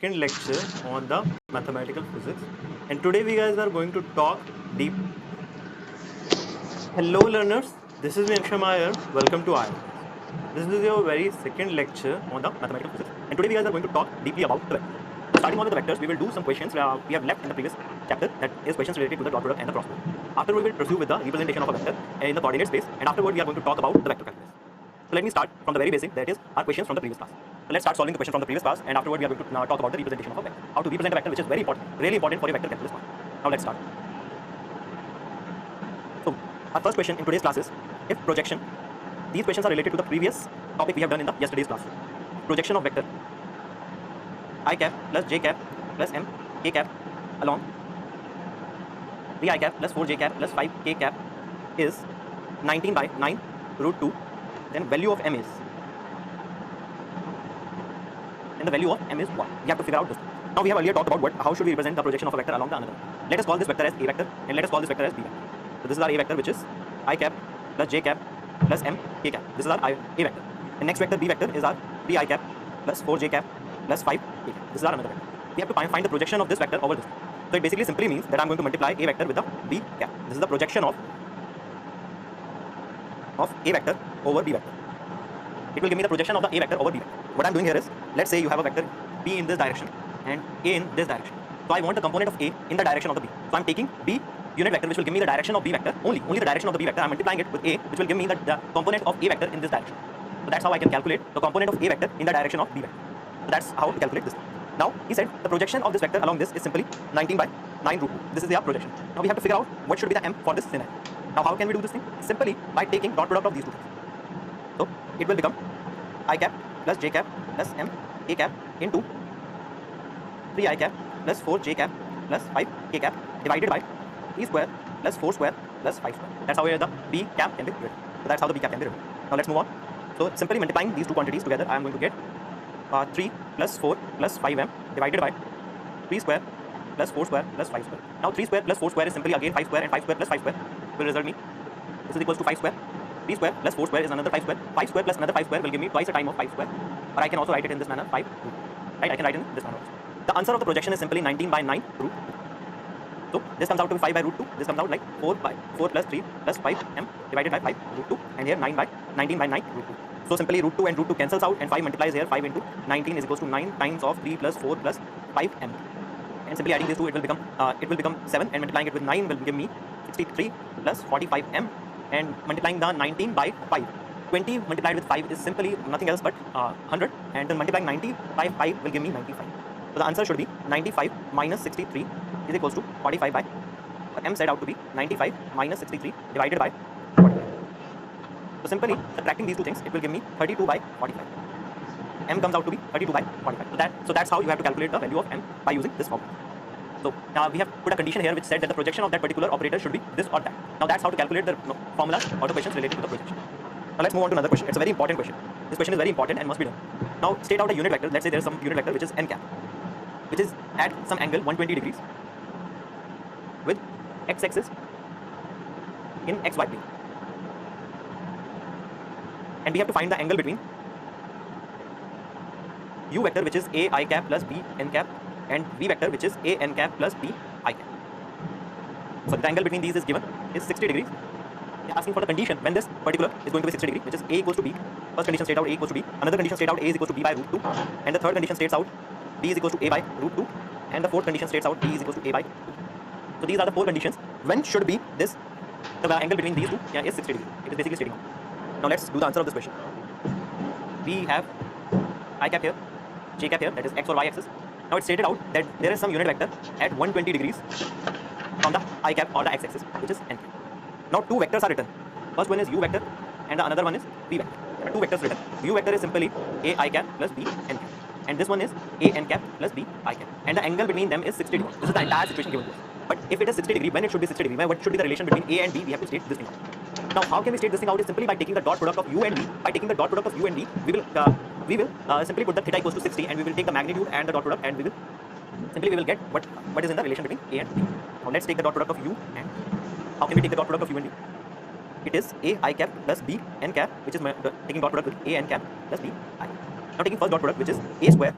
second lecture on the mathematical physics, and today we guys are going to talk deep. Hello learners, this is me Aksham Iyer. Welcome to IIR. This is your very second lecture on the mathematical physics, and today we guys are going to talk deeply about the vectors. Starting on with the vectors, we will do some questions we have left in the previous chapter, that is questions related to the dot product and the cross product. After we will pursue with the representation of a vector in the coordinate space, and afterward we are going to talk about the vector calculus. So let me start from the very basic, that is our questions from the previous class. So let's start solving the question from the previous class, and afterward we are going to talk about the representation of a vector. How to represent a vector, which is very important, really important for your vector calculus part. Now let's start. So our first question in today's class is, if projection, these questions are related to the previous topic we have done in the yesterday's class. Projection of vector I cap plus j cap plus m k cap along 3 I cap plus 4 j cap plus 5 k cap is 19 by 9 root 2. Then value of m is, and the value of m is what? We have to figure out this. Now we have earlier talked about how should we represent the projection of a vector along the another. Let us call this vector as a vector, and let us call this vector as b vector. So this is our a vector, which is I cap plus j cap plus m k cap. This is our a vector. The next vector b vector is our 3 I cap plus 4 j cap plus 5 k cap. This is our another vector. We have to find the projection of this vector over this. So it basically simply means that I'm going to multiply a vector with the b cap. This is the projection of a vector over b vector. It will give me the projection of the a vector over b vector. What I'm doing here is, let's say you have a vector b in this direction and a in this direction. So I want the component of a in the direction of the b. So I'm taking b unit vector, which will give me the direction of b vector, only the direction of the b vector. I'm multiplying it with a, which will give me the component of a vector in this direction. So that's how I can calculate the component of a vector in the direction of b vector. So that's how to calculate this. Now he said the projection of this vector along this is simply 19 by 9 root 2. This is their projection. Now we have to figure out what should be the m for this scenario. Now how can we do this thing? Simply by taking dot product of these two things. So it will become I cap plus j cap plus m k cap into 3 I cap plus 4 j cap plus 5 k cap divided by 3 square plus 4 square plus 5 square. That's how the b cap can be written. So that's how the b cap can be written. Now let's move on. So simply multiplying these two quantities together, I am going to get 3 plus 4 plus 5m divided by 3 square plus 4 square plus 5 square. Now 3 square plus 4 square is simply again 5 square, and 5 square plus 5 square will result me, this is equals to 5 square. 3 square plus 4 square is another 5 square. 5 square plus another 5 square will give me twice the time of 5 square. Or I can also write it in this manner, 5 root. Right, I can write it in this manner also. The answer of the projection is simply 19 by 9 root 2. So this comes out to be 5 by root 2. This comes out like 4 plus 3 plus 5m divided by 5 root 2. And here 19 by 9 root 2. So simply root 2 and root 2 cancels out, and 5 multiplies here. 5 into 19 is equals to 9 times of 3 plus 4 plus 5m. And simply adding these two, it will become 7, and multiplying it with 9 will give me 63 plus 45m, and multiplying the 19 by 5. 20 multiplied with 5 is simply nothing else but 100, and then multiplying 90 by 5 will give me 95. So the answer should be 95 minus 63 is equals to 45 by, m said out to be 95 minus 63 divided by 45. So simply subtracting these two things, it will give me 32 by 45. M comes out to be 32 by 45. So that's how you have to calculate the value of m by using this formula. So we have put a condition here which said that the projection of that particular operator should be this or that. Now that's how to calculate the formulas or the questions related to the projection. Now let's move on to another question. It's a very important question. This question is very important and must be done. Now state out a unit vector. Let's say there is some unit vector which is n cap, which is at some angle 120 degrees with x-axis in xy plane. And we have to find the angle between u vector, which is a I cap plus b n cap, and v vector, which is a n cap plus b I cap. So the angle between these is given is 60 degrees. They are asking for the condition when this particular is going to be 60 degrees, which is a equals to b. First condition state out a equals to b. Another condition state out a is equals to b by root 2. And the third condition states out b is equals to a by root 2. And the fourth condition states out b is equals to a by 2. So these are the four conditions. When should be this, the angle between these two is 60 degrees. It is basically stating out. Now let's do the answer of this question. We have I cap here, j cap here, that is x or y axis. Now it's stated out that there is some unit vector at 120 degrees from the I cap or the x axis, which is n cap. Now two vectors are written. First one is u vector and the another one is v vector. There are two vectors written. U vector is simply a I cap plus b n cap, and this one is a n cap plus b I cap, and the angle between them is 60 degrees. This is the entire situation given to us. But if it is 60 degree, when it should be 60 degree, what should be the relation between a and b? We have to state this thing out. Now how can we state this thing out? Is simply by taking the dot product of u and v. By taking the dot product of u and v, we will simply put the theta equals to 60, and we will take the magnitude and the dot product, and we will get what is in the relation between a and b. Now let's take the dot product of u and v. How can we take the dot product of u and v? It is a I cap plus b n cap, which is taking dot product with a n cap plus b I. Now taking first dot product, which is a square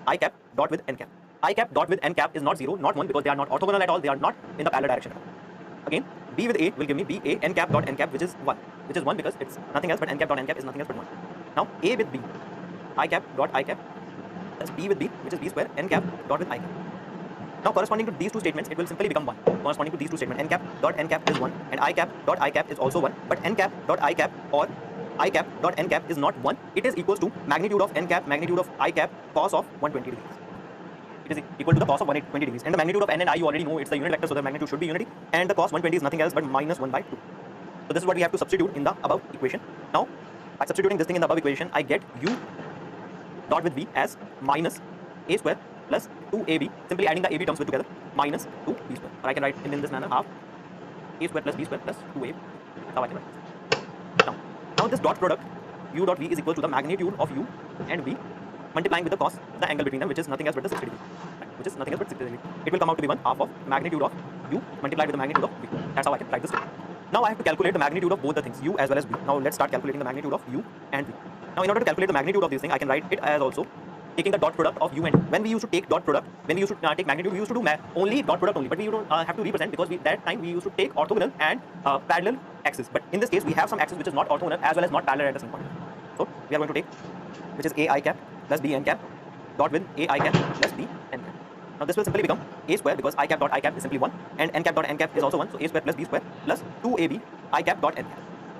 I cap dot with n cap. I cap dot with n cap is not 0, not 1 because they are not orthogonal at all. They are not in the parallel direction. Again, B with A will give me B A n cap dot n cap, which is 1. Which is 1 because it's nothing else but n cap dot n cap is nothing else but 1. Now A with B, I cap dot I cap, plus B with B, which is B square n cap dot with I cap. Now corresponding to these two statements, it will simply become 1. Corresponding to these two statements, n cap dot n cap is 1 and I cap dot I cap is also 1. But n cap dot I cap or I cap dot n cap is not 1. It is equals to magnitude of n cap, magnitude of I cap, cos of 120 degrees. It is equal to the cos of 120 degrees. And the magnitude of n and I you already know, it's the unit vector, so the magnitude should be unity. And the cos 120 is nothing else but minus 1 by 2. So this is what we have to substitute in the above equation. Now, by substituting this thing in the above equation, I get u dot with v as minus a square plus 2ab, simply adding the ab terms with together, minus 2b square. Or I can write it in this manner, half a square plus b square plus 2ab. That's how I can write it. Now this dot product, u dot v is equal to the magnitude of u and v multiplying with the cos, the angle between them, which is nothing else but the 60 degree. Right? Which is nothing else but 60 degree. It will come out to be 1 half of magnitude of u multiplied with the magnitude of v. That's how I can write this thing. Now I have to calculate the magnitude of both the things, u as well as v. Now let's start calculating the magnitude of u and v. Now in order to calculate the magnitude of this thing, I can write it as also taking the dot product of u and v. When we used to take dot product, when we used to take magnitude, we used to do only dot product only. But we don't have to represent because that time we used to take orthogonal and parallel axis. But in this case, we have some axis which is not orthogonal as well as not parallel at the same point. So we are going to take, which is a I cap plus b n cap dot with a I cap plus b n cap. Now this will simply become a square because I cap dot I cap is simply 1 and n cap dot n cap is also 1. So a square plus b square plus 2ab I cap dot n cap.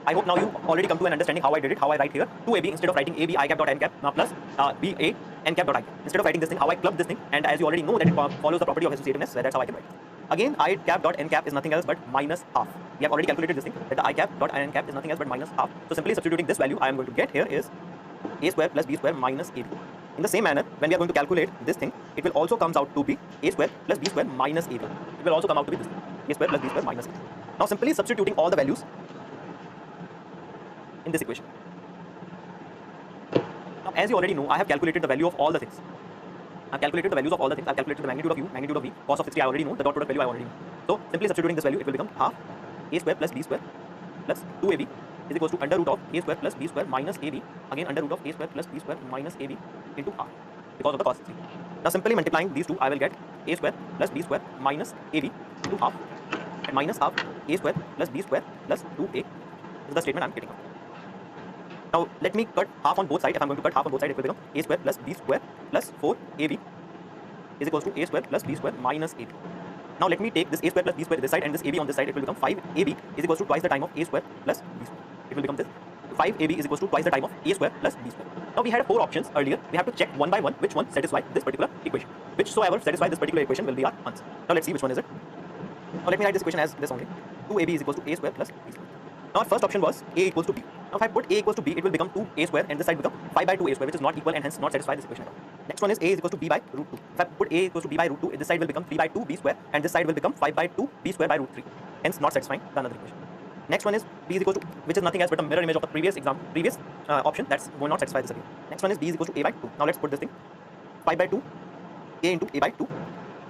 I hope now you already come to an understanding how I did it, how I write here 2ab instead of writing ab I cap dot n cap plus b a n cap dot I cap. Instead of writing this thing, how I clubbed this thing, and as you already know that it follows the property of associativeness, that's how I can write it. Again, I cap dot n cap is nothing else but minus half. We have already calculated this thing that the I cap dot n cap is nothing else but minus half. So simply substituting this value, I am going to get here is a square plus b square minus ab. In the same manner, when we are going to calculate this thing, it will also comes out to be a square plus b square minus ab. It will also come out to be this thing, a square plus b square minus ab. Now simply substituting all the values in this equation. Now as you already know, I have calculated the value of all the things. I've calculated the values of all the things. I've calculated the magnitude of u, magnitude of v, cos of 60 I already know, the dot product value I already know. So simply substituting this value, it will become half a square plus b square plus 2ab is equals to under root of a square plus b square minus ab, again under root of a square plus b square minus ab into half because of the cos 60. Now simply multiplying these two, I will get a square plus b square minus ab into half and minus half a square plus b square plus 2a. This is the statement I am getting out. Now let me cut half on both sides. If I am going to cut half on both sides, it will become a square plus b square plus 4ab is equals to a square plus b square minus ab. Now let me take this a square plus b square this side and this ab on this side. It will become 5ab is equals to twice the time of a square plus b square. It will become this 5ab is equals to twice the time of a square plus b square. Now we had 4 options earlier. We have to check one by one which one satisfies this particular equation. Whichsoever satisfies this particular equation will be our answer. Now let's see which one is it. Now let me write this equation as this only. 2ab is equals to a square plus b square. Now our first option was a equals to b. Now if I put a equals to b, it will become 2a square and this side become 5 by 2a square, which is not equal and hence not satisfy this equation at all. Next one is a is equals to b by root 2. If I put a equals to b by root 2, this side will become 3 by 2b square and this side will become 5 by 2b square by root 3. Hence not satisfying the another equation. Next one is b is equals to, which is nothing else but a mirror image of the previous option, that's will not satisfy this again. Next one is b is equals to a by 2. Now let's put this thing 5 by 2 a into a by 2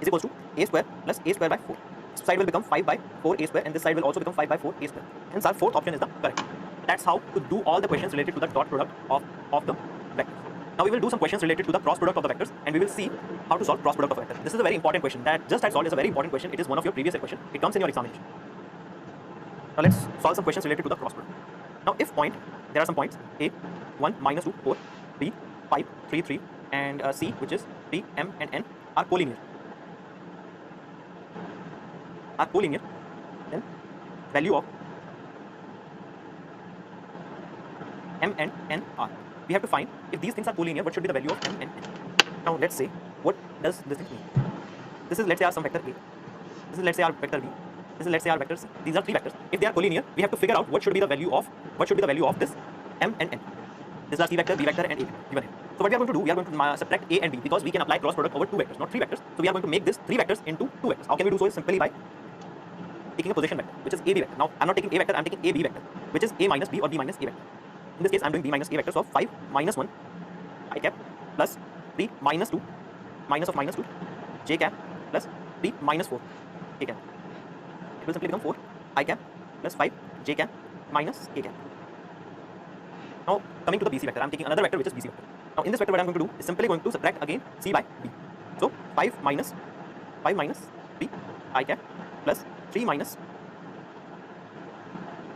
is equals to a square plus a square by 4. This side will become 5 by 4a square and this side will also become 5 by 4a square. Hence our fourth option is the correct. That's how to do all the questions related to the dot product of the vectors. Now we will do some questions related to the cross product of the vectors and we will see how to solve cross product of vectors. This is a very important question that just I solved is a very important question. It is one of your previous question. It comes in your examination. Now let's solve some questions related to the cross product. Now if point, there are some points a, 1, minus 2, 4, b, 5, 3, 3 and c, which is p, m and n are collinear. Then value of m and n are. We have to find if these things are collinear, what should be the value of m and n. Now let's say, what does this thing mean? This is, let's say, our some vector a. This is, let's say, our vector b. This is, let's say, our vector c. These are 3 vectors. If they are collinear, we have to figure out what should be the value of this m and n. This is our c vector, b vector and a vector given here. So what we are going to do, we are going to subtract a and b because we can apply cross product over 2 vectors, not 3 vectors. So we are going to make this 3 vectors into 2 vectors. How can we do so? Simply by taking a position vector, which is a b vector. Now I'm not taking a vector, I'm taking a b vector, which is a minus b or b minus a vector. In this case, I'm doing b minus a vector, so 5 minus 1 I cap plus 3 minus 2 minus of minus 2 j cap plus 3 minus 4 k cap. It will simply become 4 I cap plus 5 j cap minus k cap. Now coming to the BC vector, I'm taking another vector which is BC vector. Now in this vector what I'm going to do is simply going to subtract again c by b. So 5 minus 3 I cap plus 3 minus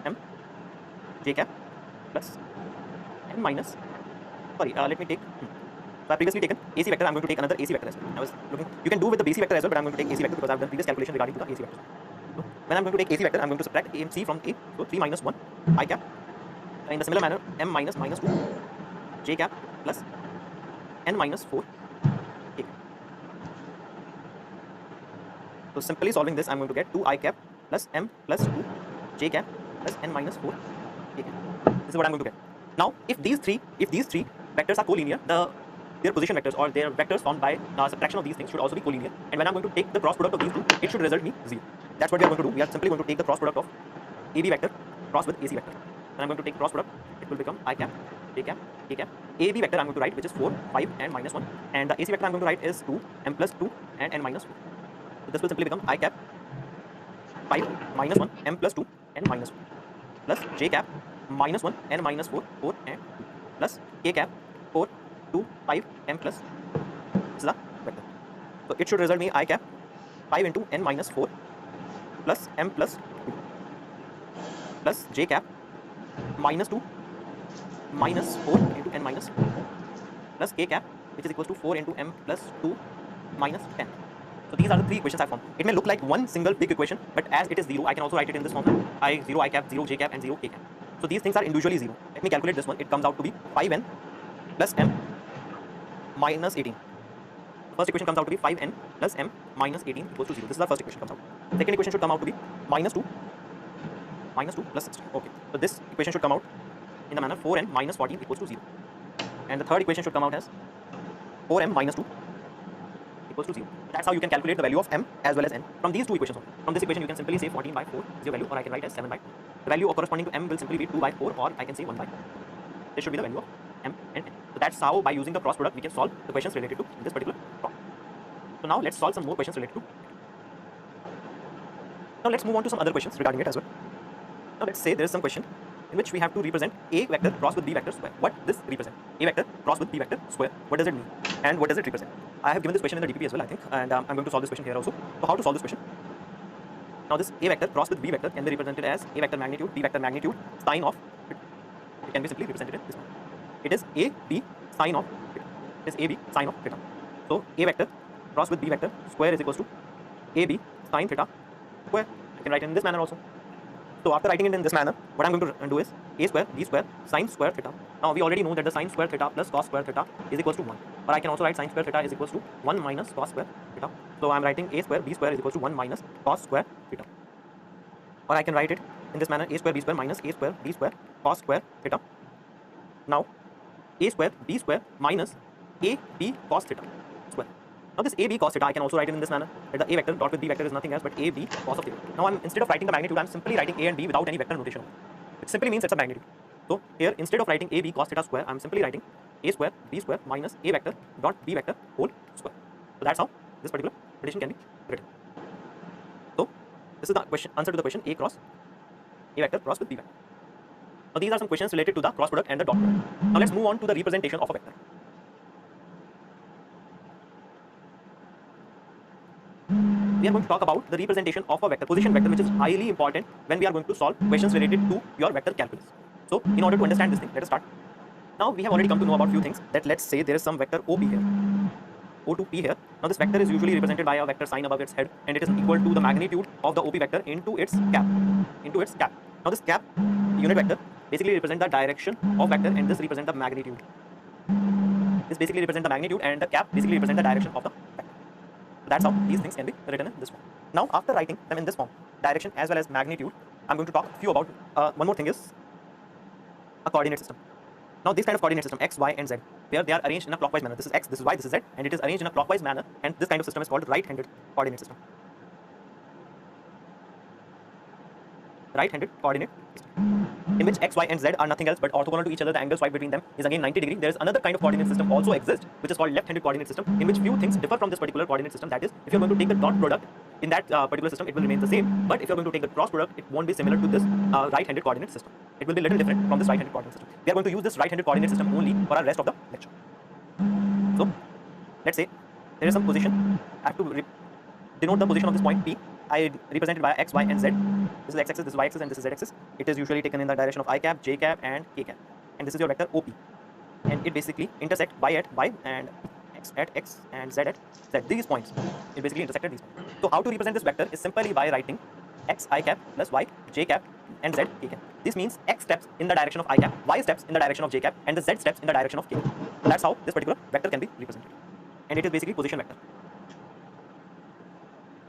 m j cap plus n minus, sorry, let me take, so I previously taken AC vector, I'm going to take another AC vector as well. I was looking, you can do with the BC vector as well, but I'm going to take AC vector because I've done previous calculation regarding to the AC vector. So when I'm going to take AC vector, I'm going to subtract AC from A, so 3 minus 1 I cap, in the similar manner m minus 2 j cap plus n minus 4 k cap. So simply solving this, I'm going to get 2 I cap plus m plus 2 j cap plus n minus 4 k cap. This is what I'm going to get. Now if these three vectors are collinear, their position vectors or their vectors formed by subtraction of these things should also be collinear, and when I'm going to take the cross product of these two, it should result me 0. That's what we are going to do. We are simply going to take the cross product of AB vector cross with AC vector. When I'm going to take cross product, it will become I cap, j cap, k cap. AB vector I'm going to write, which is 4, 5 and minus 1, and the AC vector I'm going to write is 2, m plus 2 and n minus 4. So this will simply become I cap 5 minus 1 m plus 2 n minus 1 plus j cap minus 1 n minus 4 4 and 2 plus k cap 4 2 5 m plus, this is the vector. So it should result me I cap 5 into n minus 4 plus m plus 2 plus j cap minus 2 minus 4 into n minus 4 plus k cap, which is equals to 4 into m plus 2 minus 10. So these are the three equations I formed. It may look like one single big equation, but as it is 0, I can also write it in this form: 0 I cap, 0 j cap and 0 k cap. So these things are individually 0. Let me calculate this one. It comes out to be 5n plus m minus 18. First equation comes out to be 5n plus m minus 18 equals to 0. This is the first equation comes out. Second equation should come out to be minus 2 plus 16. Okay. So this equation should come out in the manner 4n minus 14 equals to 0. And the third equation should come out as 4m minus 2 equals to 0. That's how you can calculate the value of m as well as n from these two equations. From this equation you can simply say 14 by 4 is your value, or I can write as 7 by 4. The value corresponding to m will simply be 2 by 4, or I can say 1 by 4. This should be the value of m and n. So that's how, by using the cross product, we can solve the questions related to this particular problem. So now let's solve some more questions related to it. Now let's move on to some other questions regarding it as well. Now let's say there is some question in which we have to represent A vector cross with B vector square. What this represent? A vector cross with B vector square. What does it mean? And what does it represent? I have given this question in the DPP as well, I think, and I'm going to solve this question here also. So how to solve this question? Now this A vector cross with B vector can be represented as A vector magnitude, B vector magnitude, sine of it. It can be simply represented in this manner. It is A B sine of theta. It is A B sine of theta. So A vector cross with B vector square is equals to A B sine theta square. I can write it in this manner also. So after writing it in this manner, what I'm going to do is A square B square sine square theta. Now we already know that the sine square theta plus cos square theta is equals to 1. Or I can also write sine square theta is equals to 1 minus cos square theta. So I'm writing A square B square is equals to 1 minus cos square theta. Or I can write it in this manner: A square B square minus A square B square cos square theta. Now A square B square minus A B cos theta square. Now this A B cos theta, I can also write it in this manner, that the A vector dot with B vector is nothing else but A B cos of theta. Now instead of writing the magnitude, I'm simply writing A and B without any vector notation. It simply means it's a magnitude. So here, instead of writing A B cos theta square, I'm simply writing A square B square minus A vector dot B vector whole square. So that's how this particular relation can be written. So this is the question, answer to the question: A cross A vector cross with B vector. Now these are some questions related to the cross product and the dot product. Now let's move on to the representation of a vector. We are going to talk about the representation of a vector, position vector, which is highly important when we are going to solve questions related to your vector calculus. So in order to understand this thing, let us start. Now we have already come to know about few things, that let's say there is some vector OP here, O to P here. Now this vector is usually represented by a vector sign above its head, and it is equal to the magnitude of the OP vector into its cap. Now this cap unit vector basically represents the direction of vector, and this represents the magnitude. This basically represents the magnitude, and the cap basically represents the direction of the vector. So that's how these things can be written in this form. Now after writing them in this form, direction as well as magnitude, I'm going to talk a few about one more thing is a coordinate system. Now this kind of coordinate system, x, y and z, where they are arranged in a clockwise manner. This is x, this is y, this is z, and it is arranged in a clockwise manner, and this kind of system is called right-handed coordinate system. Right-handed coordinate system, in which x, y and z are nothing else but orthogonal to each other. The angle phi between them is again 90 degrees. There is another kind of coordinate system also exists, which is called left-handed coordinate system, in which few things differ from this particular coordinate system. That is, if you are going to take the dot product in that particular system, it will remain the same. But if you are going to take the cross product, it won't be similar to this right-handed coordinate system. It will be a little different from this right-handed coordinate system. We are going to use this right-handed coordinate system only for our rest of the lecture. So let's say there is some position. I have to denote the position of this point P. I represent it by x, y, and z. This is x-axis, this is y-axis, and this is z-axis. It is usually taken in the direction of I cap, j cap, and k cap. And this is your vector OP. And it basically intersect y at y and x at x and z at z. These points, it basically intersected these points. So how to represent this vector is simply by writing x I cap plus y j cap and z k cap. This means x steps in the direction of I cap, y steps in the direction of j cap, and the z steps in the direction of k cap. So that's how this particular vector can be represented. And it is basically position vector.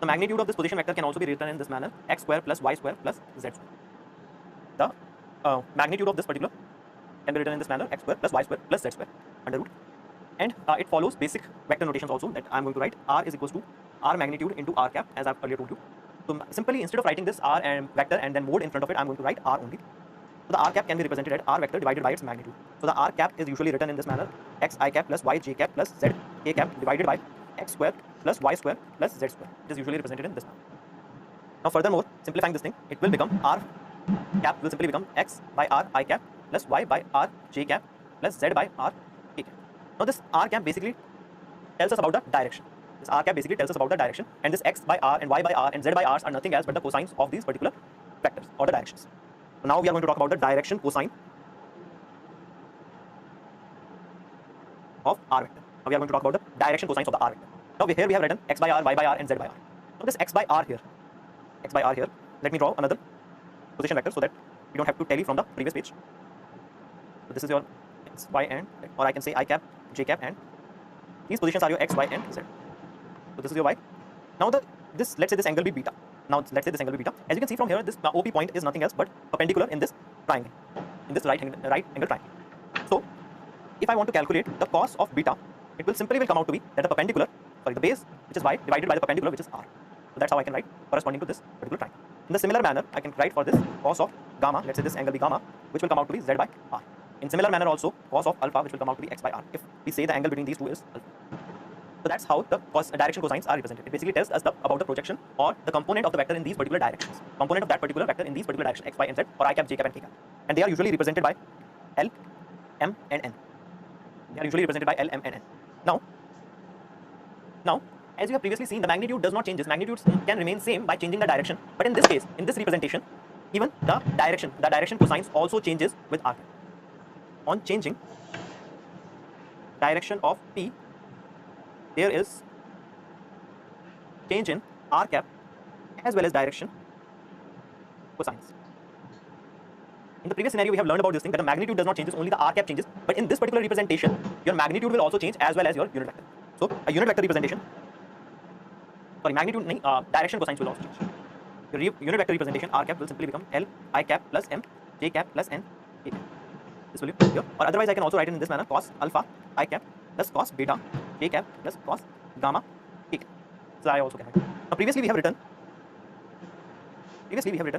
The magnitude of this position vector can also be written in this manner: x square plus y square plus z square. The magnitude of this particular can be written in this manner: x square plus y square plus z square under root. And it follows basic vector notations also, that I am going to write r is equals to r magnitude into r cap, as I have earlier told you. So simply, instead of writing this r and vector and then mode in front of it, I am going to write r only. So the r cap can be represented as r vector divided by its magnitude. So the r cap is usually written in this manner: x I cap plus y j cap plus z k cap divided by x square plus y square plus z square. It is usually represented in this manner. Now furthermore, simplifying this thing, it will become r cap will simply become x by r I cap plus y by r j cap plus z by r k cap. Now this r cap basically tells us about the direction. This r cap basically tells us about the direction, and this x by r and y by r and z by r's are nothing else but the cosines of these particular vectors or the directions. So now we are going to talk about the direction cosine of r vector. Now we are going to talk about the direction cosines of the r vector. Now here we have written x by r, y by r, and z by r. Now this x by r here, let me draw another position vector so that we don't have to tally from the previous page. So this is your x, y, and, or I can say I cap, j cap, and these positions are your x, y, and z. So this is your y. Now let's say this angle be beta. Now let's say this angle be beta. As you can see from here, this OP point is nothing else but perpendicular in this triangle, in this right angle triangle. So if I want to calculate the cos of beta, it will simply come out to be that the base, which is y, divided by the perpendicular, which is r. So that's how I can write corresponding to this particular triangle. In the similar manner, I can write for this cos of gamma, let's say this angle be gamma, which will come out to be z by r. In similar manner also, cos of alpha, which will come out to be x by r, if we say the angle between these two is alpha. So that's how the direction cosines are represented. It basically tells us about the projection or the component of the vector in these particular directions. Component of that particular vector in these particular directions, x, y, and z, or I cap, j cap, and k cap. And they are usually represented by L, M, and N. They are usually represented by L, M, and N. Now, as you have previously seen, the magnitude does not change. Magnitudes can remain same by changing the direction. But in this case, in this representation, even the direction cosines also changes with r cap. On changing direction of P, there is change in r cap as well as direction cosines. In the previous scenario, we have learned about this thing, that the magnitude does not change, only the r cap changes. But in this particular representation, your magnitude will also change as well as your unit vector. So a unit vector representation, direction cosines will also change. Your unit vector representation, r cap, will simply become L I cap plus M j cap plus N k cap. This will be here. Or otherwise, I can also write it in this manner: cos alpha I cap plus cos beta j cap plus cos gamma k cap. So I also can write. Now previously we have written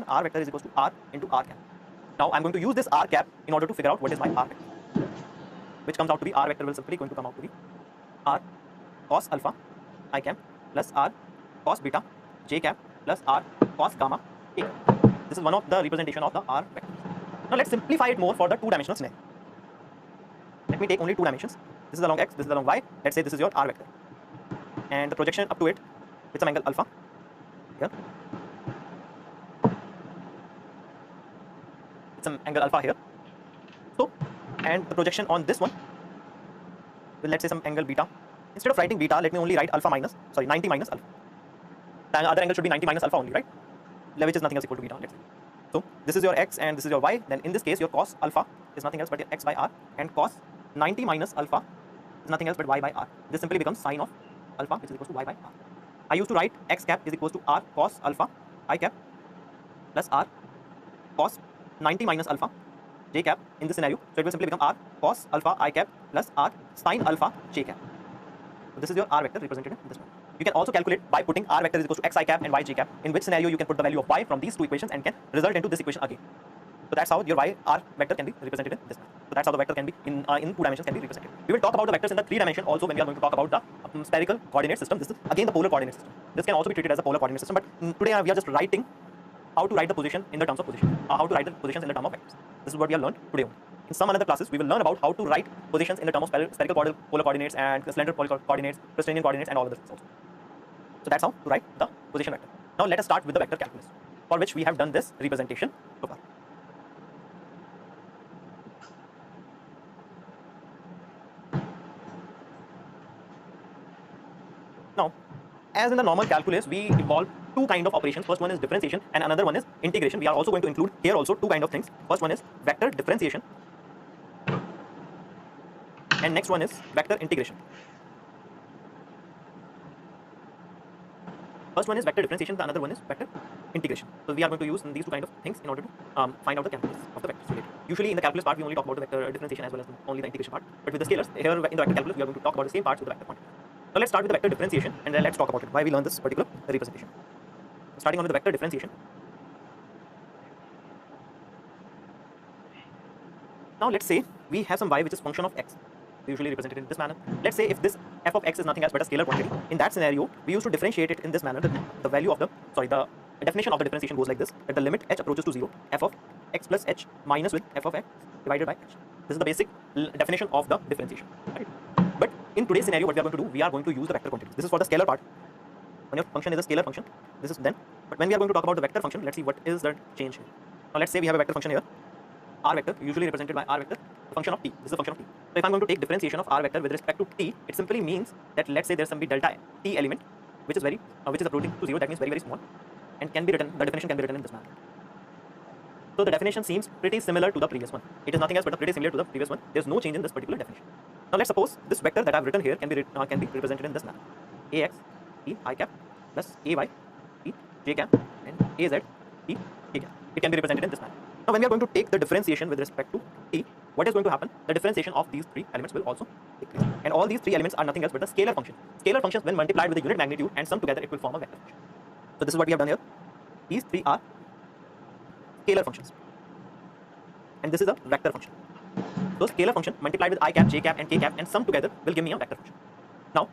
r vector is equals to r into r cap. Now I'm going to use this r cap in order to figure out what is my r vector, which comes out to be r vector will simply going to come out to be r cos alpha I cap plus r cos beta j cap plus r cos gamma k cap. This is one of the representation of the r vector. Now let's simplify it more for the two-dimensional scenario. Let me take only two dimensions. This is along x, this is along y. Let's say this is your r vector, and the projection up to it with some angle alpha here, with some angle alpha here. So, and the projection on this one with, let's say, some angle beta. Instead of writing beta, let me only write 90 minus alpha. The other angle should be 90 minus alpha only, right? Which is nothing else equal to beta, let's say. So this is your x and this is your y. Then in this case, your cos alpha is nothing else but your x by r, and cos 90 minus alpha is nothing else but y by r. This simply becomes sine of alpha, which is equal to y by r. I used to write x cap is equals to r cos alpha I cap plus r cos 90 minus alpha j cap in this scenario. So it will simply become r cos alpha I cap plus r sine alpha j cap. So this is your r vector represented in this one. You can also calculate by putting r vector is equals to x I cap and y j cap, in which scenario you can put the value of y from these two equations and can result into this equation again. So that's how your y r vector can be represented in this manner. So that's how the vector can be in two dimensions can be represented. We will talk about the vectors in the three dimension also when we are going to talk about the spherical coordinate system. This is again the polar coordinate system. This can also be treated as a polar coordinate system, but today we are just writing how to write the position in the terms of position, how to write the positions in the term of vectors. This is what we have learned today only. in some other classes, we will learn about how to write positions in the term of spherical polar coordinates and cylindrical polar coordinates, Christian coordinates, and all other things also. So that's how to write the position vector. Now let us start with the vector calculus, for which we have done this representation so far. Now, as in the normal calculus, we involve two kind of operations. First one is differentiation and another one is integration. We are also going to include here also two kind of things. First one is vector differentiation and next one is vector integration. First one is vector differentiation, the another one is vector integration. So we are going to use these two kind of things in order to find out the calculus of the vectors related. Usually in the calculus part, we only talk about the vector differentiation as well as only the integration part. But with the scalars, here in the vector calculus, we are going to talk about the same parts with the vector quantity. Now let's start with the vector differentiation and then let's talk about it, why we learn this particular representation. Starting on with the vector differentiation. Now let's say we have some y which is function of x, usually represented in this manner. Let's say if this f of x is nothing else but a scalar quantity. In that scenario, we used to differentiate it in this manner. The value of the definition of the differentiation goes like this: that the limit h approaches to 0, f of x plus h minus with f of x divided by h. This is the basic definition of the differentiation. Right? But in today's scenario, what we are going to do, we are going to use the vector quantities. This is for the scalar part. When your function is a scalar function, this is then. But when we are going to talk about the vector function, let's see what is the change here. Now let's say we have a vector function here, r vector, usually represented by r vector, the function of t. This is the function of t. So if I'm going to take differentiation of r vector with respect to t, it simply means that let's say there's some delta t element which is approaching to 0. That means very small, and can be written. The definition can be written in this manner. So the definition seems pretty similar to the previous one. It is nothing else but pretty similar to the previous one. There's no change in this particular definition. Now let's suppose this vector that I've written here can be represented in this manner: ax t I cap plus ay t j cap and az t k cap. It can be represented in this manner. Now when we are going to take the differentiation with respect to t, what is going to happen? The differentiation of these three elements will also take place. And all these three elements are nothing else but a scalar function. Scalar functions, when multiplied with a unit magnitude and summed together, it will form a vector function. So this is what we have done here. These three are scalar functions, and this is a vector function. So scalar function multiplied with I cap, j cap and k cap and summed together will give me a vector function. Now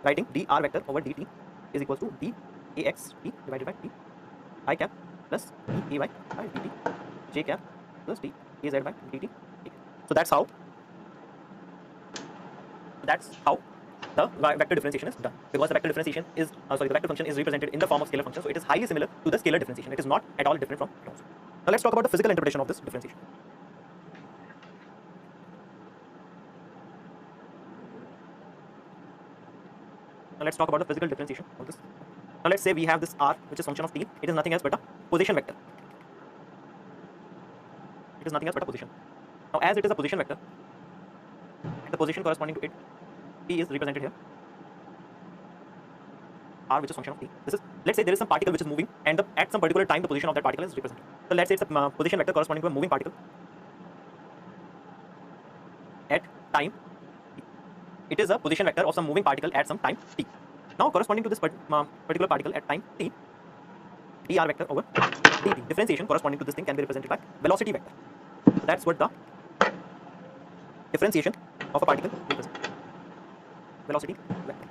writing dr vector over dt is equals to d ax t divided by t I cap plus d ay by dt j cap plus d az by dt. So that's how the vector differentiation is done, because the vector differentiation is the vector function is represented in the form of scalar function, so it is highly similar to the scalar differentiation. It is not at all different from it also. Now let's talk about the physical interpretation of this differentiation. Now let's talk about the physical differentiation of this. Now let's say we have this r which is function of t. It is nothing else but a position vector. It is nothing else but a position. Now as it is a position vector, and the position corresponding to it, t is represented here. R which is function of t. This is, let's say there is some particle which is moving, and at some particular time the position of that particle is represented. So let's say it's a position vector corresponding to a moving particle at time t. It is a position vector of some moving particle at some time t. Now corresponding to this particular particle at time t, dr vector over dt, differentiation corresponding to this thing can be represented by velocity vector. So that's what the differentiation of a particle represents. Velocity vector.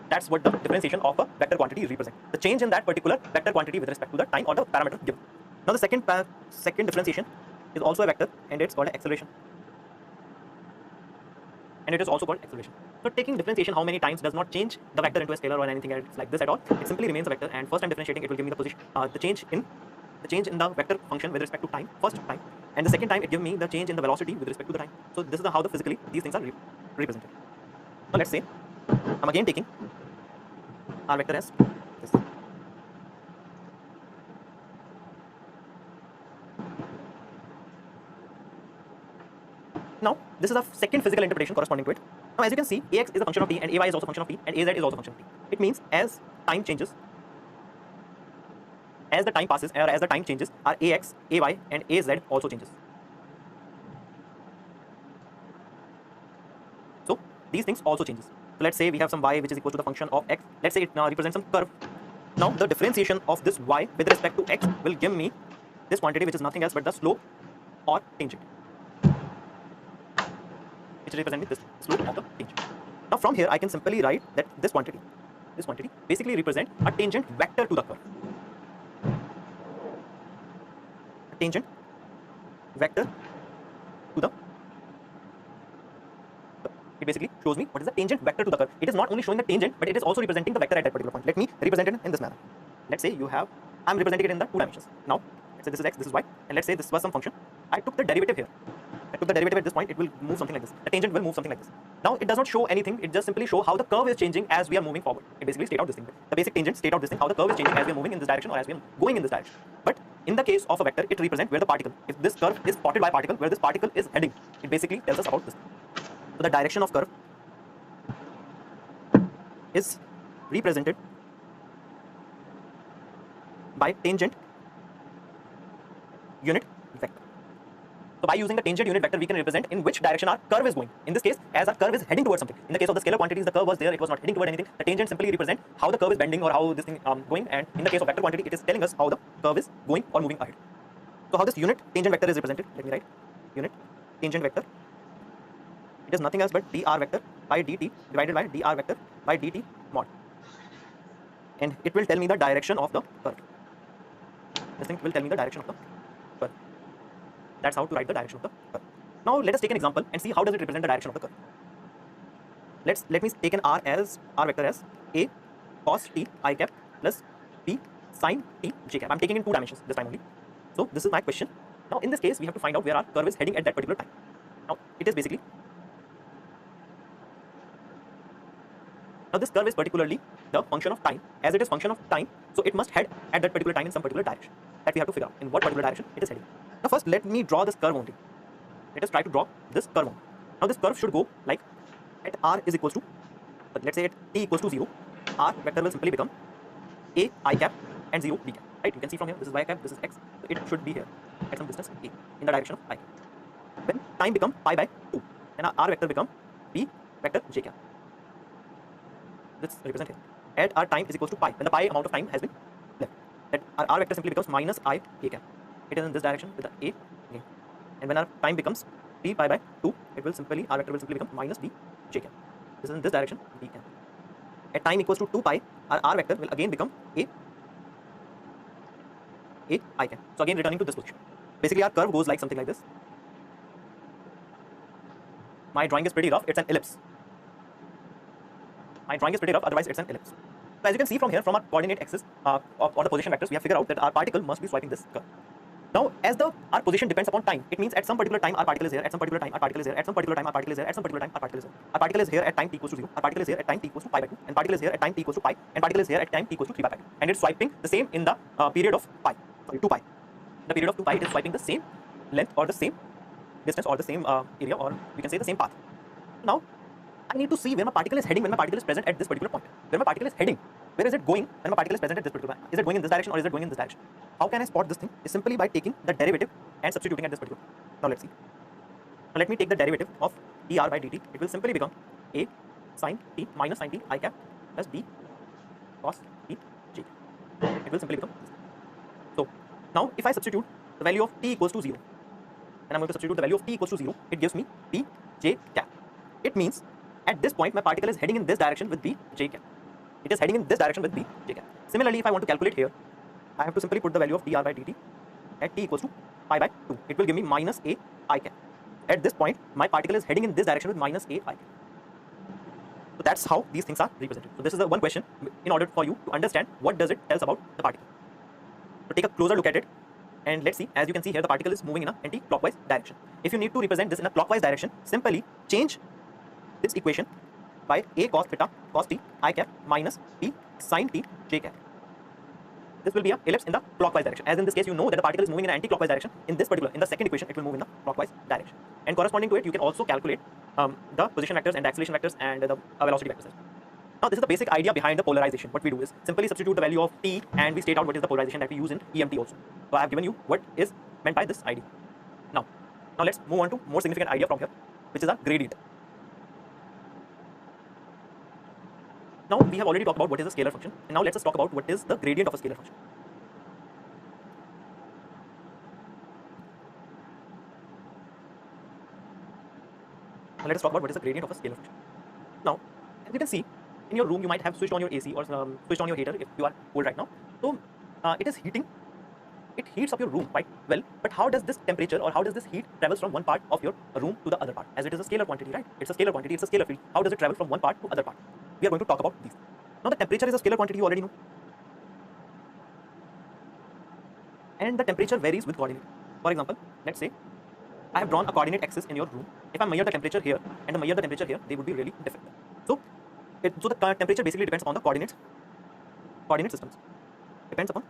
That's what the differentiation of a vector quantity represents. The change in that particular vector quantity with respect to the time or the parameter given. Now the second differentiation is also a vector, and it's called acceleration. And it is also called acceleration. So taking differentiation how many times does not change the vector into a scalar or anything else like this at all. It simply remains a vector, and first time differentiating it will give me the position, the change in the vector function with respect to time, first time, and the second time it gives me the change in the velocity with respect to the time. So this is how physically these things are represented. So let's say I'm again taking r vector as this. Now this is a second physical interpretation corresponding to it. Now as you can see, ax is a function of t and ay is also a function of t and az is also a function of t. It means as time changes, as the time passes or as the time changes, our ax, ay and az also changes. So these things also changes. So let's say we have some y which is equal to the function of x. Let's say it now represents some curve. Now the differentiation of this y with respect to x will give me this quantity which is nothing else but the slope or tangent, which represents this slope of the tangent. Now from here I can simply write that this quantity basically represents a tangent vector to the curve. A tangent vector it basically shows me what is the tangent vector to the curve. It is not only showing the tangent, but it is also representing the vector at that particular point. Let me represent it in this manner. Let's say I'm representing it in the 2 dimensions. Now, let's say this is x, this is y, and let's say this was some function. I took the derivative here. I took the derivative at this point, it will move something like this. The tangent will move something like this. Now, it does not show anything, it just simply shows how the curve is changing as we are moving forward. It basically state out this thing. The basic tangent state out this thing, how the curve is changing as we are moving in this direction or as we are going in this direction. But in the case of a vector, it represents where the particle, if this curve is plotted by particle, where this particle is heading, it basically tells us about this. So the direction of curve is represented by tangent unit vector. So by using the tangent unit vector, we can represent in which direction our curve is going. In this case, as our curve is heading towards something. In the case of the scalar quantities, the curve was there, it was not heading toward anything. The tangent simply represents how the curve is bending or how this thing going. And in the case of vector quantity, it is telling us how the curve is going or moving ahead. So how this unit tangent vector is represented? Let me write unit tangent vector. It is nothing else but dr vector by dt divided by dr vector by dt mod. And it will tell me the direction of the curve. This thing will tell me the direction of the curve. That's how to write the direction of the curve. Now let us take an example and see how does it represent the direction of the curve. Let me take an r vector as a cos t I cap plus b sin t j cap. I'm taking in 2 dimensions this time only. So this is my question. Now in this case, we have to find out where our curve is heading at that particular time. Now it is basically, now this curve is particularly the function of time. As it is function of time, so it must head at that particular time in some particular direction. That we have to figure out in what particular direction it is heading. Now first let me draw this curve only. Let us try to draw this curve only. Now this curve should go like at r is equals to, let's say at t equals to 0, r vector will simply become a I cap and 0 b cap. Right? You can see from here, this is y cap, this is x. So it should be here at some distance a in the direction of I cap. When time become pi by 2, then our r vector become b vector j cap. Let's represent here. At our time is equals to pi, when the pi amount of time has been left, that our r vector simply becomes minus I a cap. It is in this direction with the a again. And when our time becomes p pi by 2, it will simply, r vector will simply become minus b j cap. This is in this direction b cap. At time equals to 2 pi, our r vector will again become a I cap. So again returning to this position. Basically our curve goes like something like this. My drawing is pretty rough, it's an ellipse. My drawing is pretty rough, otherwise it's an ellipse. So as you can see from here, from our coordinate axis or the position vectors, we have figured out that our particle must be swiping this curve. Now, as our position depends upon time, it means at some particular time our particle is here, at some particular time our particle is here, at some particular time our particle is here, at some particular time our particle is here. Our particle is here at time t equals to 0, our particle is here at time t equals to pi by 2, and particle is here at time t equals to pi, and particle is here at time t equals to 3 pi by 2. And it's swiping the same in the period of 2 pi. The period of 2 pi, it is swiping the same length or the same distance or the same area, or we can say the same path. Now, I need to see where my particle is heading when my particle is present at this particular point. Where my particle is heading, where is it going when my particle is present at this particular point? Is it going in this direction or is it going in this direction? How can I spot this thing? Is simply by taking the derivative and substituting at this particular point. Now let's see. Now let me take the derivative of dr by dt. It will simply become a sin t minus sin t I cap plus b cos t j cap. It will simply become this. So now if I substitute the value of t equals to 0, and I'm going to substitute the value of t equals to 0, it gives me b j cap. It means at this point my particle is heading in this direction with b j cap. It is heading in this direction with b j cap. Similarly, if I want to calculate here, I have to simply put the value of dr by dt at t equals to pi by 2. It will give me minus a I cap. At this point, my particle is heading in this direction with minus a I cap. So that's how these things are represented. So this is the one question in order for you to understand what does it tells about the particle. So take a closer look at it and let's see. As you can see here, the particle is moving in a anti-clockwise direction. If you need to represent this in a clockwise direction, simply change this equation by a cos theta cos t I cap minus b sin t j cap. This will be a ellipse in the clockwise direction. As in this case, you know that the particle is moving in an anti-clockwise direction. In this particular, in the second equation, it will move in the clockwise direction. And corresponding to it, you can also calculate the position vectors and the acceleration vectors and the velocity vectors. Now, this is the basic idea behind the polarization. What we do is simply substitute the value of t and we state out what is the polarization that we use in EMT also. So I have given you what is meant by this idea. Now let's move on to more significant idea from here, which is a gradient. Now we have already talked about what is a scalar function, and now let's just talk about what is the gradient of a scalar function. Now let us talk about what is the gradient of a scalar function. Now, as you can see, in your room you might have switched on your AC or switched on your heater if you are cold right now. So it is heating it heats up your room quite well, but how does this temperature or how does this heat travels from one part of your room to the other part? As it is a scalar quantity, right? It's a scalar quantity, it's a scalar field. How does it travel from one part to other part? We are going to talk about these. Now the temperature is a scalar quantity, you already know. And the temperature varies with coordinate. For example, let's say I have drawn a coordinate axis in your room. If I measure the temperature here and measure the temperature here, they would be really different. So the temperature basically depends upon the coordinate systems. Depends upon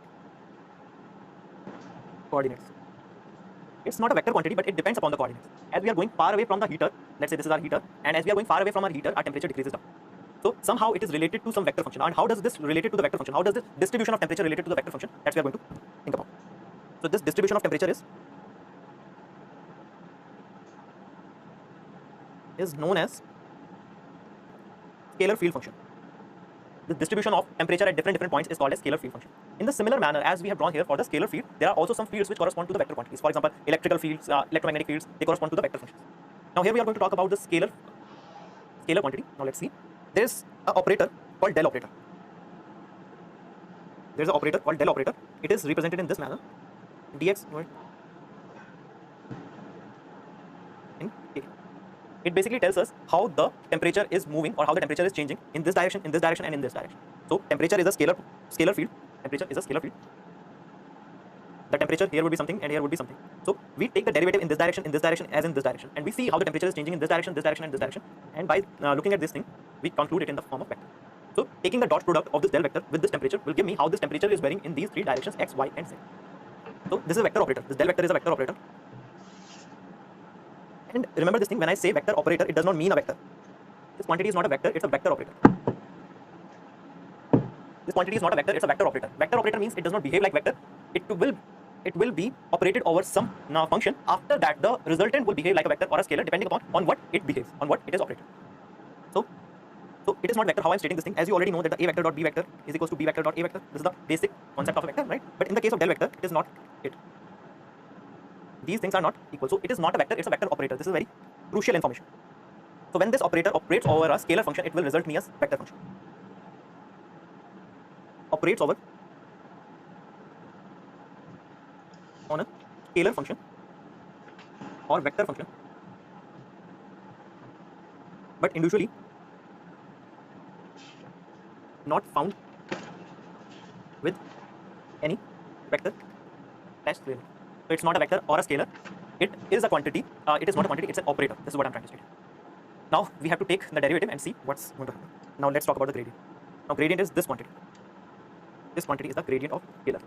coordinates. It's not a vector quantity, but it depends upon the coordinates. As we are going far away from the heater, let's say this is our heater, and as we are going far away from our heater, our temperature decreases down. So somehow it is related to some vector function. And how does this related to the vector function? How does this distribution of temperature related to the vector function? That's what we are going to think about. So this distribution of temperature is known as scalar field function. The distribution of temperature at different points is called as scalar field function. In the similar manner as we have drawn here for the scalar field, there are also some fields which correspond to the vector quantities. For example, electrical fields, electromagnetic fields, they correspond to the vector functions. Now here we are going to talk about the scalar quantity. Now let's see. There is an operator called del operator. There is an operator called del operator. It is represented in this manner. Dx in k. It basically tells us how the temperature is moving or how the temperature is changing in this direction, and in this direction. So temperature is a scalar field. Temperature is a scalar field. The temperature here would be something and here would be something. So we take the derivative in this direction as in this direction, and we see how the temperature is changing in this direction, and this direction. And by looking at this thing, we conclude it in the form of vector. So taking the dot product of this del vector with this temperature will give me how this temperature is varying in these three directions, x, y, and z. So this is a vector operator. This del vector is a vector operator. And remember this thing, when I say vector operator, it does not mean a vector. This quantity is not a vector, it's a vector operator. This quantity is not a vector, it's a vector operator. Vector operator means it does not behave like vector. It will be operated over some function. After that, the resultant will behave like a vector or a scalar depending upon what it behaves, on what it is operated. So it is not vector. How I'm stating this thing, as you already know that the a vector dot b vector is equals to b vector dot a vector. This is the basic concept of a vector, right? But in the case of del vector, it is not it. These things are not equal. So it is not a vector, it's a vector operator. This is very crucial information. So when this operator operates over a scalar function, it will result me as vector function. Operates over on a scalar function or vector function, but individually not found with any vector dash clearly. So it's not a vector or a scalar. It is a quantity. It is not a quantity. It's an operator. This is what I'm trying to state. Now we have to take the derivative and see what's going to happen. Now let's talk about the gradient. Now gradient is this quantity. This quantity is the gradient of scalar.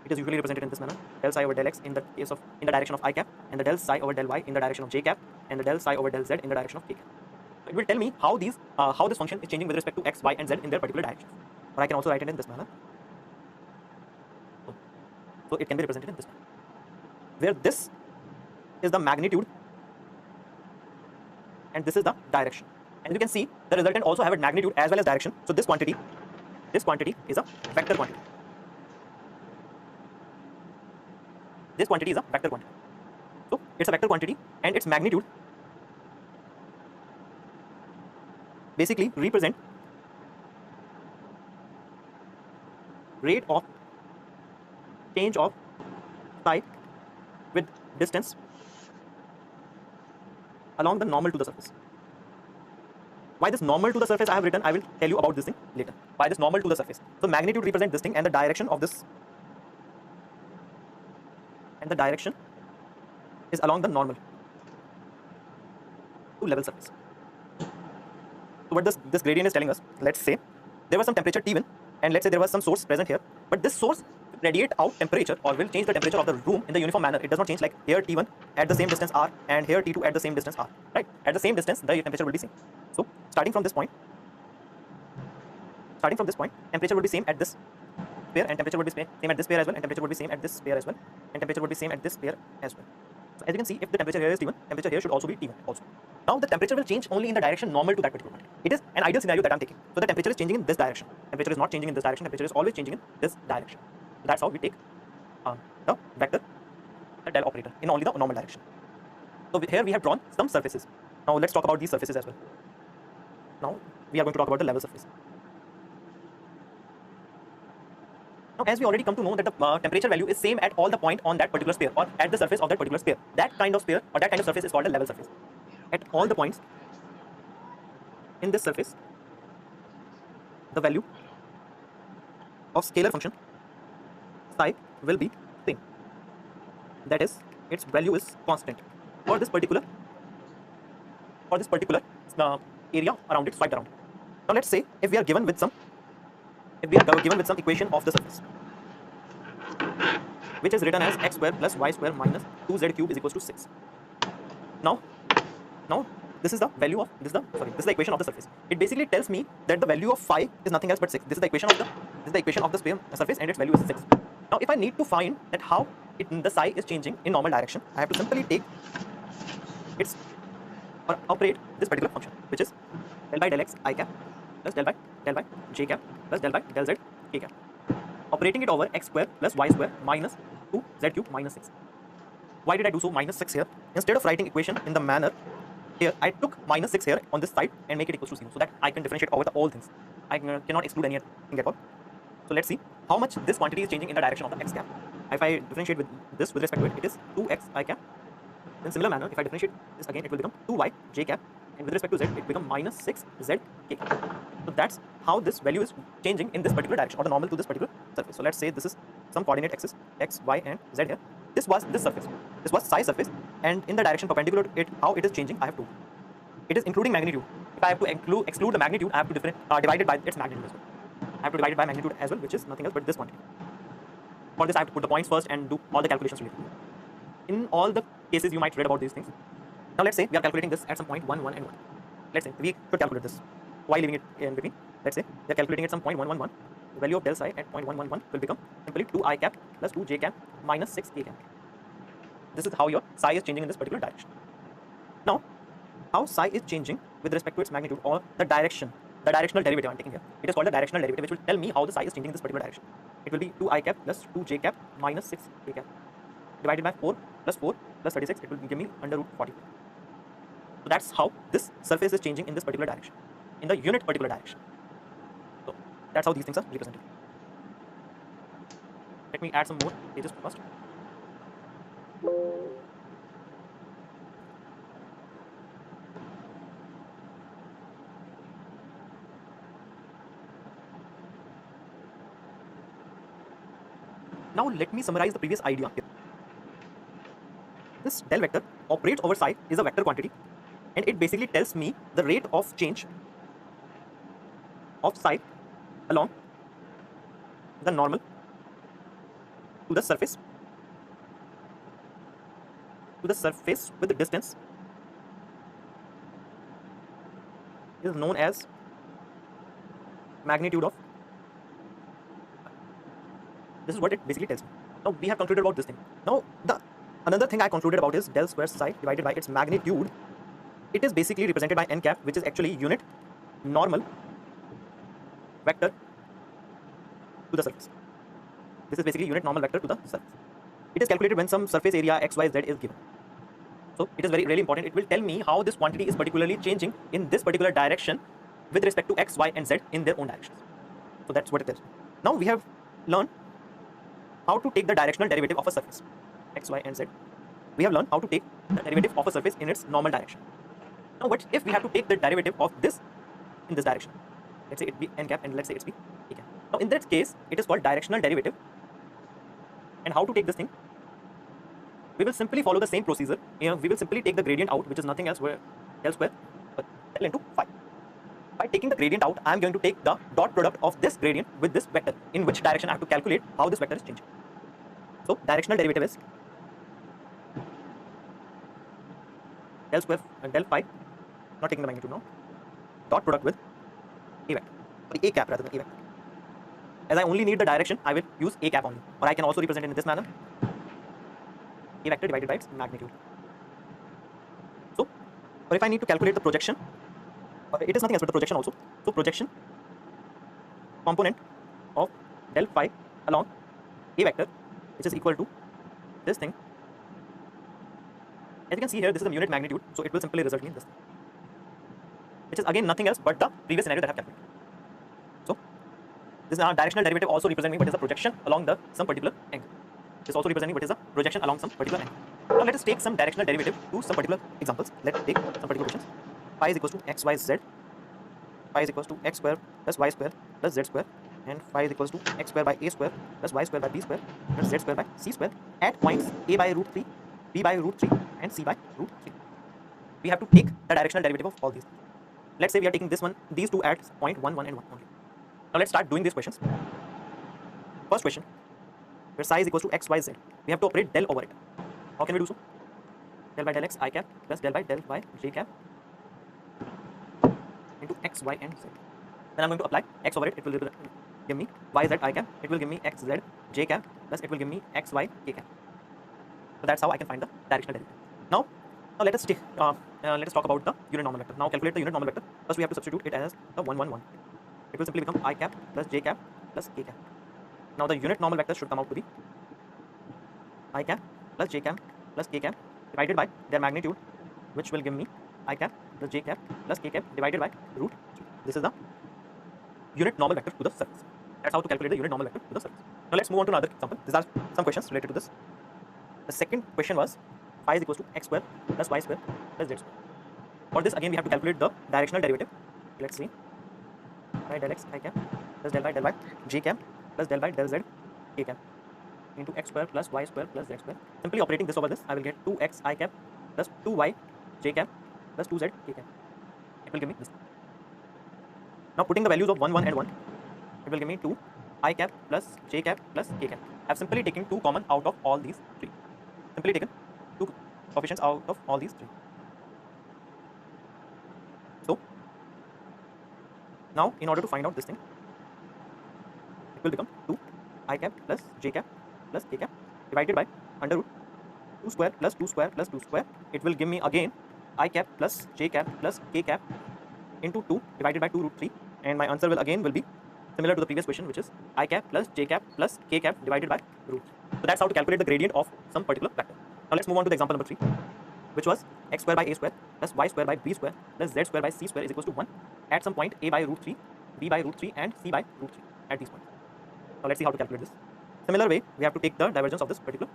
It is usually represented in this manner: del psi over del x in the direction of I cap, and the del psi over del y in the direction of j cap, and the del psi over del z in the direction of k cap. So it will tell me how this function is changing with respect to x, y, and z in their particular directions. Or I can also write it in this manner. So it can be represented in this manner, where this is the magnitude and this is the direction. And you can see the resultant also have a magnitude as well as direction. So this quantity is a vector quantity. This quantity is a vector quantity. So it's a vector quantity, and its magnitude basically represent rate of change of psi with distance along the normal to the surface. Why this normal to the surface I have written, I will tell you about this thing later. Why this normal to the surface. So magnitude represents this thing, and the direction of this, and the direction is along the normal to level surface. So what this gradient is telling us, let's say there was some temperature T1, and let's say there was some source present here, but this source radiate out temperature or will change the temperature of the room in the uniform manner. It does not change like here T1 at the same distance r and here T2 at the same distance r, right? At the same distance the temperature will be same. So starting from this point, temperature will be same at this pair, and temperature will be same at this pair as well, and temperature will be same at this pair as well, and temperature will be same at this pair as well. So as you can see, if the temperature here is T1, temperature here should also be T1 also. Now the temperature will change only in the direction normal to that particular point. It is an ideal scenario that I'm taking. So the temperature is changing in this direction. Temperature is not changing in this direction. Temperature is always changing in this direction. So that's how we take the vector, the del operator, in only the normal direction. So here we have drawn some surfaces. Now let's talk about these surfaces as well. Now we are going to talk about the level surface. Now, as we already come to know that the temperature value is same at all the point on that particular sphere or at the surface of that particular sphere, that kind of sphere or that kind of surface is called a level surface. At all the points in this surface, the value of scalar function psi will be same. That is, its value is constant for this particular area around it, swiped around. Now let's say if we are given with some equation of the surface, which is written as x square plus y square minus 2z cube is equals to 6. Now this is the value of this is the equation of the surface. It basically tells me that the value of phi is nothing else but 6. This is the equation of the surface and its value is 6. Now if I need to find that how the psi is changing in normal direction, I have to simply take its or operate this particular function, which is del by del x I cap plus del by j cap plus del by del z k cap, operating it over x square plus y square minus 2z cube minus 6. Why did I do so minus 6 here? Instead of writing equation in the manner here, I took minus 6 here on this side and make it equal to 0 so that I can differentiate over the all things. I cannot exclude anything at all. So let's see how much this quantity is changing in the direction of the x cap. If I differentiate with this with respect to it, it is 2x I cap. In similar manner, if I differentiate this again, it will become 2y j cap, and with respect to z, it becomes minus 6z k cap. So that's how this value is changing in this particular direction or the normal to this particular surface. So let's say this is some coordinate axis x, y, and z here. This was this surface. This was psi surface, and in the direction perpendicular to it, how it is changing, I have to. It is including magnitude. If I have to exclude the magnitude, I have to divide it by its magnitude as well. I have to divide it by magnitude as well, which is nothing else but this quantity. For this, I have to put the points first and do all the calculations related. In all the cases, you might read about these things. Now, let's say we are calculating this at some point 1, 1, and 1. Let's say we could calculate this. Why leaving it in between? Let's say we are calculating at some point 1, 1, 1. The value of del psi at point 1, 1, 1 will become simply 2i cap plus 2j cap minus 6k cap. This is how your psi is changing in this particular direction. Now, how psi is changing with respect to its magnitude or the direction, the directional derivative I'm taking here. It is called the directional derivative, which will tell me how the psi is changing in this particular direction. It will be 2i cap plus 2j cap minus 6k cap divided by 4 plus 36. It will give me under root 44. So that's how this surface is changing in this particular direction, in the unit particular direction. So that's how these things are represented. Let me add some more pages first. Now let me summarize the previous idea here. This del vector operates over psi is a vector quantity, and it basically tells me the rate of change of psi along the normal to the surface with the distance is known as magnitude of. This is what it basically tells me. Now we have concluded about this thing. Now another thing I concluded about is del square psi divided by its magnitude. It is basically represented by n cap, which is actually unit normal vector to the surface. This is basically unit normal vector to the surface. It is calculated when some surface area x, y, z is given. So it is really important. It will tell me how this quantity is particularly changing in this particular direction with respect to x, y, and z in their own directions. So that's what it tells me. Now we have learned how to take the directional derivative of a surface x, y, and z. We have learned how to take the derivative of a surface in its normal direction. Now what if we have to take the derivative of this in this direction? Let's say it be n cap and let's say it's be a cap. Now in that case, it is called directional derivative. And how to take this thing? We will simply follow the same procedure. We will simply take the gradient out, which is nothing else where del square del into phi. By taking the gradient out, I am going to take the dot product of this gradient with this vector, in which direction I have to calculate how this vector is changing. So directional derivative is del square and del phi, not taking the magnitude now, dot product with a vector, sorry, a cap rather than a vector. As I only need the direction, I will use a cap only, or I can also represent it in this manner, a vector divided by its magnitude. So, or if I need to calculate the projection, it is nothing else but the projection also. So projection component of del phi along a vector, which is equal to this thing. As you can see here, this is the unit magnitude, so it will simply result in this thing, which is again nothing else but the previous scenario that I have calculated. So This directional derivative also represents me what is the projection along the some particular angle. This also represents me what is the projection along some particular angle. Now let us take some directional derivative to some particular examples. Let's take some particular questions. Phi is equals to x, y, z. Phi is equals to x square plus y square plus z square, and phi is equals to x square by a square plus y square by b square plus z square by c square at points a by root 3, b by root 3, and c by root 3. We have to take the directional derivative of all these. Let's say we are taking this one, these two at point 1, 1 and 1 only. Now let's start doing these questions. First question, where psi is equals to x, y, z. We have to operate del over it. How can we do so? Del by del x I cap plus del by del y j cap into x, y, and z. Then I'm going to apply x over it. It will give me y, z, I cap. It will give me x, z, j cap plus it will give me x, y, k cap. So that's how I can find the directional derivative. Now let us talk about the unit normal vector. Now calculate the unit normal vector. First we have to substitute it as the 1, 1, 1. It will simply become I cap plus j cap plus k cap. Now the unit normal vector should come out to be I cap plus j cap plus k cap divided by their magnitude, which will give me I cap plus j cap plus k cap divided by root 3. This is the unit normal vector to the surface. That's how to calculate the unit normal vector to the surface. Now let's move on to another example. These are some questions related to this. The second question was phi is equals to x square plus y square plus z square. For this again we have to calculate the directional derivative. Let's see. By del x I cap plus del by del y j cap plus del by del z k cap into x square plus y square plus z square. Simply operating this over this, I will get 2x I cap plus 2y j cap plus 2z k cap. It will give me this. Now putting the values of 1, 1 and 1, it will give me 2 I cap plus j cap plus k cap. I have simply taken 2 common out of all these 3. Simply taken 2 coefficients out of all these 3. So now in order to find out this thing, it will become 2 I cap plus j cap plus k cap divided by under root 2 square plus 2 square plus 2 square. It will give me again I cap plus j cap plus k cap into 2 divided by 2 root 3, and my answer will be similar to the previous question, which is I cap plus j cap plus k cap divided by root 3. So that's how to calculate the gradient of some particular vector. Now let's move on to the example number 3, which was x square by a square plus y square by b square plus z square by c square is equals to 1 at some point a by root 3, b by root 3, and c by root 3 at these points. Now let's see how to calculate this. Similar way, we have to take the divergence of this particular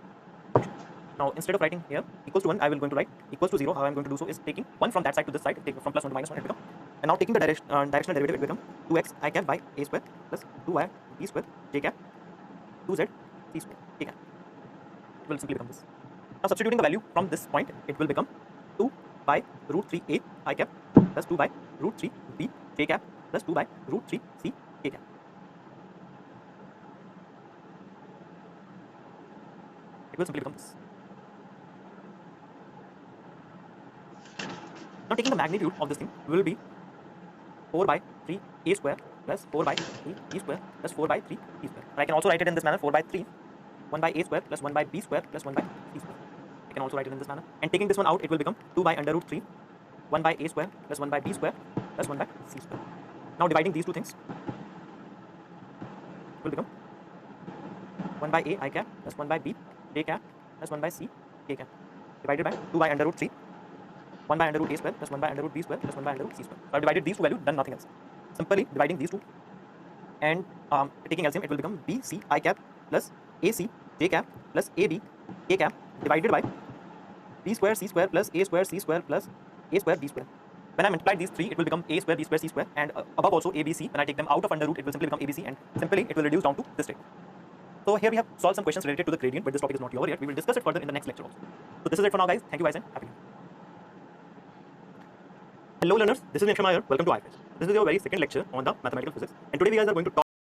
function. Now instead of writing here equals to 1, I will going to write equals to 0. How I am going to do so is taking 1 from that side to this side, take from plus 1 to minus 1, it become. And now taking the directional derivative, it become 2x I cap by a square plus 2y b square j cap 2z c square k cap. It will simply become this. Now substituting the value from this point, it will become 2 by root 3a I cap plus 2 by root 3b j cap plus 2 by root 3c k cap. It will simply become this. Now taking the magnitude of this thing will be 4 by 3 a square plus 4 by 3 b square plus 4 by 3 c square. And I can also write it in this manner: 4 by 3, 1 by a square plus 1 by b square plus 1 by c square. I can also write it in this manner. And taking this one out, it will become 2 by under root 3, 1 by a square plus 1 by b square plus 1 by c square. Now dividing these two things, it will become 1 by a I cap plus 1 by b j cap plus 1 by c k cap divided by 2 by under root 3, 1 by under root a square plus 1 by under root b square plus 1 by under root c square. So I have divided these two values, done nothing else. Simply dividing these two and taking LCM, it will become b c I cap plus a c j cap plus a b k cap divided by b square c square plus a square c square plus a square b square. When I multiply these three, it will become a square b square c square, and above also abc. When I take them out of under root, it will simply become abc, and simply it will reduce down to this state. So here we have solved some questions related to the gradient, but this topic is not over yet. We will discuss it further in the next lecture also. So this is it for now, guys. Thank you guys and happy New Year. Hello learners, this is Niksha Iyer. Welcome to iFetch. This is your very second lecture on the mathematical physics, and today we guys are going to talk